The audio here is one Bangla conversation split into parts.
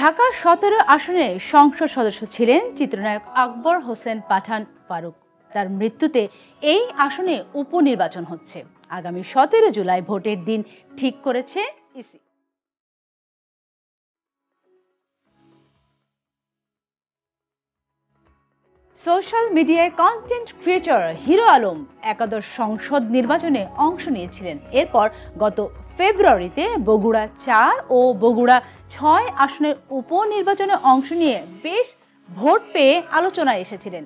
ঢাকা ১৭ আসনে সংসদ সদস্য ছিলেন চিত্রনায়ক আকবর হোসেন পাঠান ফারুক। তার মৃত্যুতে এই আসনে উপনির্বাচন হচ্ছে। আগামী ১৭ জুলাই ভোটের দিন ঠিক করেছে ইসি। সোশ্যাল মিডিয়ায় কন্টেন্ট ক্রিয়েটর হিরো আলম একাদশ সংসদ নির্বাচনে অংশ নিয়েছিলেন। এরপর গত ফেব্রুয়ারিতে বগুড়া ৪ ও বগুড়া ৬ আসনের উপনির্বাচনে অংশ নিয়ে বেশ ভোট পেয়ে আলোচনায় এসেছিলেন।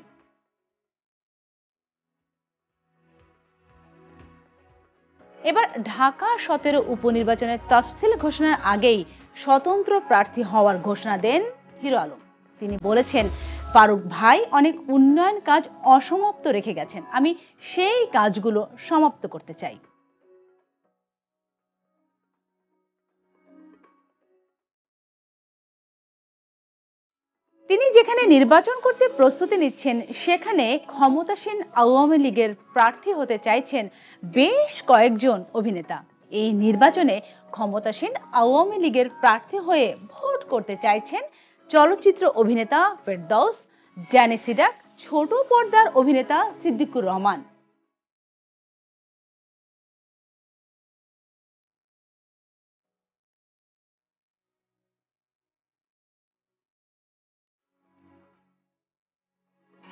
এবার ঢাকা ১৭ উপনির্বাচনের তফসিল ঘোষণার আগেই স্বতন্ত্র প্রার্থী হওয়ার ঘোষণা দেন হিরো আলম। তিনি বলেছেন, ফারুক ভাই অনেক উন্নয়ন কাজ অসমাপ্ত রেখে গেছেন, আমি সেই কাজগুলো সমাপ্ত করতে চাই। তিনি যেখানে নির্বাচন করতে প্রস্তুতি নিচ্ছেন, সেখানে ক্ষমতাসীন আওয়ামী লীগের প্রার্থী হতে চাইছেন বেশ কয়েকজন অভিনেতা। এই নির্বাচনে ক্ষমতাসীন আওয়ামী লীগের প্রার্থী হয়ে ভোট করতে চাইছেন চলচ্চিত্র অভিনেতা ফেরদৌস, ড্যানি সিডাক, ছোট পর্দার অভিনেতা সিদ্দিকুর রহমান।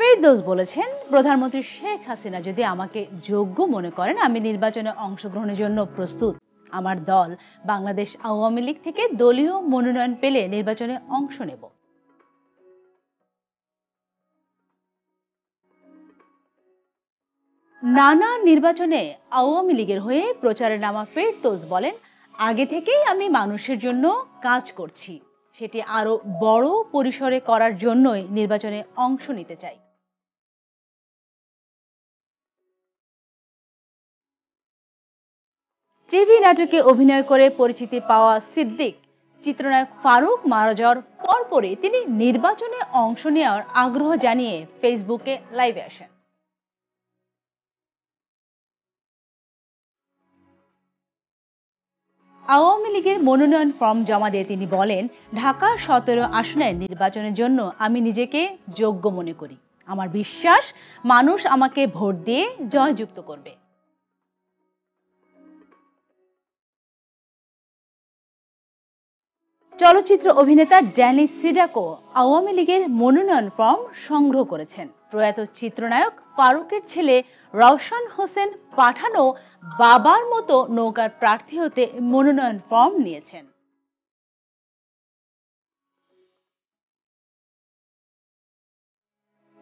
ফেরদৌস বলেছেন, প্রধানমন্ত্রী শেখ হাসিনা যদি আমাকে যোগ্য মনে করেন, আমি নির্বাচনে অংশগ্রহণের জন্য প্রস্তুত। আমার দল বাংলাদেশ আওয়ামী লীগ থেকে দলীয় মনোনয়ন পেলে নির্বাচনে অংশ নেব। নানা নির্বাচনে আওয়ামী লীগের হয়ে প্রচারে নামা ফেরদৌস বলেন, আগে থেকেই আমি মানুষের জন্য কাজ করছি, সেটি আরো বড় পরিসরে করার জন্যই নির্বাচনে অংশ নিতে চাই। টিভি নাটকে অভিনয় করে পরিচিতি পাওয়া সিদ্দিক চিত্রনায়ক ফারুক মারা যাওয়ার পরপরই তিনি নির্বাচনে অংশ নেওয়ার আগ্রহ জানিয়ে ফেসবুকে লাইভে আসেন। আওয়ামী লীগের মনোনয়ন ফর্ম জমা দিয়ে তিনি বলেন, ঢাকা ১৭ আসনের নির্বাচনের জন্য আমি নিজেকে যোগ্য মনে করি। আমার বিশ্বাস, মানুষ আমাকে ভোট দিয়ে জয়যুক্ত করবে। চলচ্চিত্র অভিনেতা ড্যানি সিডাকো আওয়ামী লীগের মনোনয়ন ফর্ম সংগ্রহ করেছেন। প্রয়াত চিত্রনায়ক ফারুকের ছেলে রওশন হোসেন পাঠানও বাবার মতো নৌকার প্রার্থী হতে মনোনয়ন ফর্ম নিয়েছেন।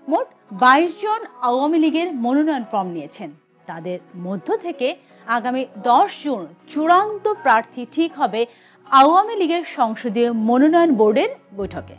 মোট ২২ জন আওয়ামী লীগের মনোনয়ন ফর্ম নিয়েছেন। তাদের মধ্য থেকে আগামী ১০ জুন চূড়ান্ত প্রার্থী ঠিক হবে আওয়ামী লীগের সংসদীয় মনোনয়ন বোর্ডের বৈঠকে।